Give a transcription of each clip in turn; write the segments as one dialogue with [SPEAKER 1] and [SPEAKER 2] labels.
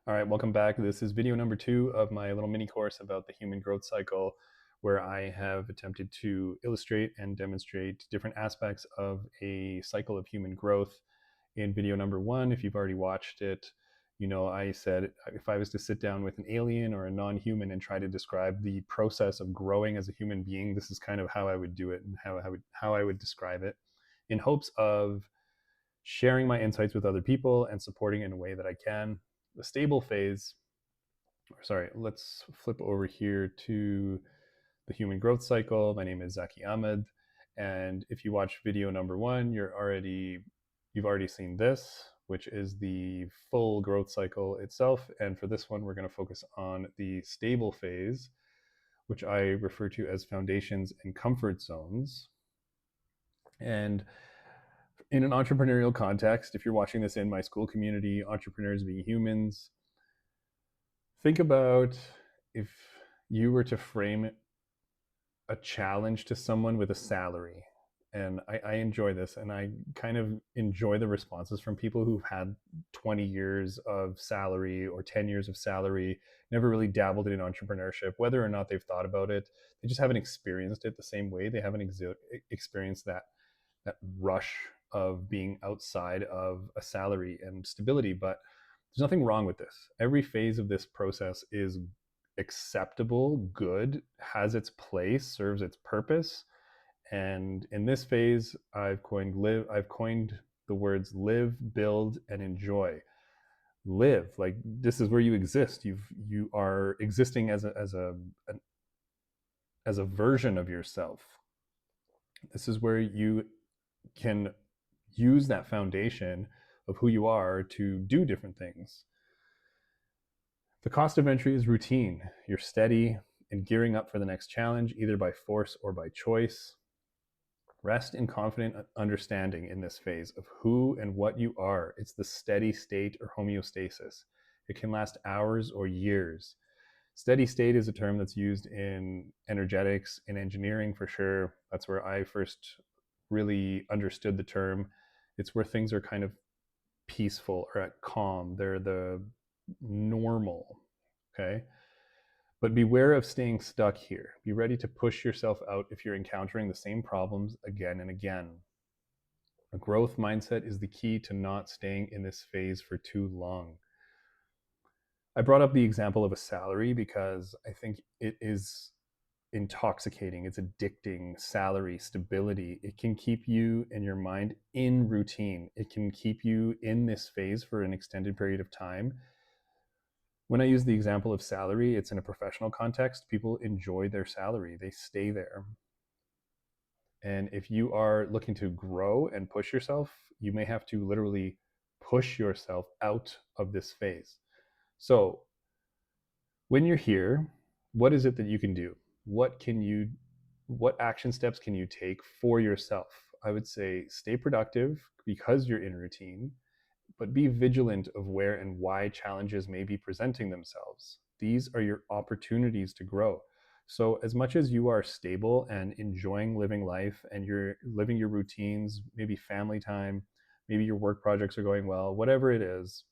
[SPEAKER 1] All right, welcome back. This is video number 2 of my little mini course about the human growth cycle, where I have attempted to illustrate and demonstrate different aspects of a cycle of human growth. In video number 1, if you've already watched it, you know I said if I was to sit down with an alien or a non-human and try to describe the process of growing as a human being, this is kind of how I would do it and how I would describe it, in hopes of sharing my insights with other people and supporting in a way that I can. The stable phase, sorry, let's flip over here to the human growth cycle. My name is Zaki Ahmed, and if you watch video number 1, you've already seen this, which is the full growth cycle itself. And for this one, we're going to focus on the stable phase, which I refer to as foundations and comfort zones. And in an entrepreneurial context, if you're watching this in my school community, entrepreneurs being humans, think about if you were to frame a challenge to someone with a salary. And I enjoy this, and I kind of enjoy the responses from people who've had 20 years of salary or 10 years of salary, never really dabbled in entrepreneurship. Whether or not they've thought about it, they just haven't experienced it the same way. They haven't experienced that rush of being outside of a salary and stability. But there's nothing wrong with this. Every phase of this process is acceptable, good, has its place, serves its purpose. And in this phase, I've coined the words live, build, and enjoy. Live, like this is where you exist. You are existing as a version of yourself. This is where you can use that foundation of who you are to do different things. The cost of entry is routine. You're steady and gearing up for the next challenge, either by force or by choice. Rest in confident understanding in this phase of who and what you are. It's the steady state or homeostasis. It can last hours or years. Steady state is a term that's used in energetics, in engineering for sure. That's where I first really understood the term. It's where things are kind of peaceful or at calm. They're the normal. Okay. But beware of staying stuck here. Be ready to push yourself out if you're encountering the same problems again and again. A growth mindset is the key to not staying in this phase for too long. I brought up the example of a salary because I think it is intoxicating. It's addicting. Salary, stability. It can keep you and your mind in routine. It can keep you in this phase for an extended period of time. When I use the example of salary, it's in a professional context. People enjoy their salary, they stay there. And if you are looking to grow and push yourself, you may have to literally push yourself out of this phase. So when you're here, what is it that you can do? What action steps can you take for yourself? I would say stay productive because you're in routine, but be vigilant of where and why challenges may be presenting themselves. These are your opportunities to grow. So, as much as you are stable and enjoying living life and you're living your routines, maybe family time, maybe your work projects are going well, whatever it is,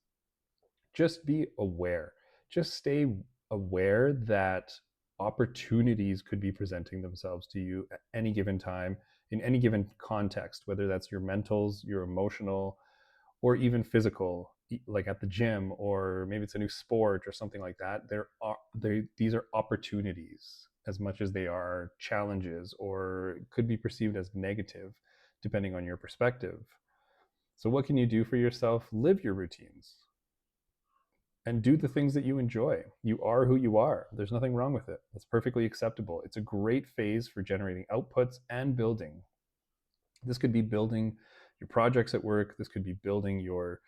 [SPEAKER 1] just be aware. Just stay aware that opportunities could be presenting themselves to you at any given time, in any given context, whether that's your mentals, your emotional, or even physical, like at the gym, or maybe it's a new sport or something like that. These are opportunities as much as they are challenges, or could be perceived as negative depending on your perspective. So what can you do for yourself? Live your routines and do the things that you enjoy. You are who you are. There's nothing wrong with it. It's perfectly acceptable. It's a great phase for generating outputs and building. This could be building your projects at work. This could be building your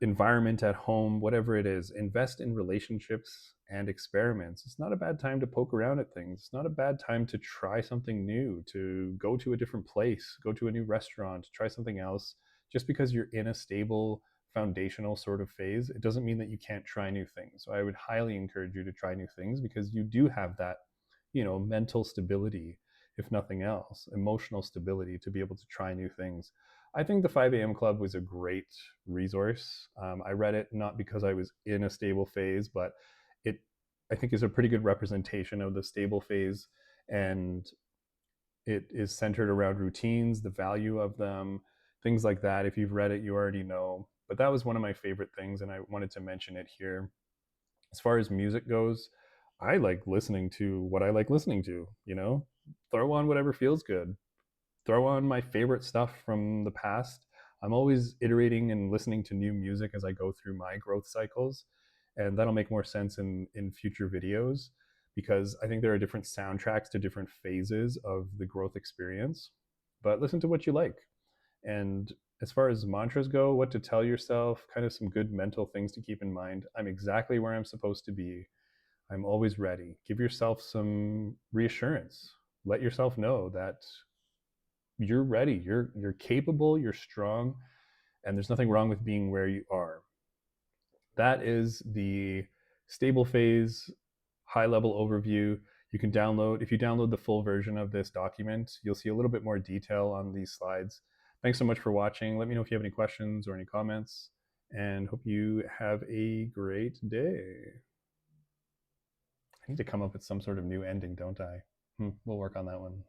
[SPEAKER 1] environment at home, whatever it is. Invest in relationships and experiments. It's not a bad time to poke around at things. It's not a bad time to try something new, to go to a different place, go to a new restaurant, try something else. Just because you're in a stable foundational sort of phase, it doesn't mean that you can't try new things. So I would highly encourage you to try new things, because you do have that, mental stability, if nothing else, emotional stability, to be able to try new things. I think the 5 a.m. Club was a great resource. I read it not because I was in a stable phase, but it, I think, is a pretty good representation of the stable phase, and it is centered around routines, the value of them, things like that. If you've read it, you already know. But that was one of my favorite things, and I wanted to mention it here. As far as music goes, I like listening to what I like listening to, you know? Throw on whatever feels good. Throw on my favorite stuff from the past. I'm always iterating and listening to new music as I go through my growth cycles, and that'll make more sense in future videos, because I think there are different soundtracks to different phases of the growth experience. But listen to what you like. And as far as mantras go, what to tell yourself, kind of some good mental things to keep in mind. I'm exactly where I'm supposed to be. I'm always ready. Give yourself some reassurance. Let yourself know that you're ready. You're capable, you're strong, and there's nothing wrong with being where you are. That is the stable phase high level overview. You can download, if you download the full version of this document, you'll see a little bit more detail on these slides. Thanks so much for watching. Let me know if you have any questions or any comments, and hope you have a great day. I need to come up with some sort of new ending, don't I? We'll work on that one.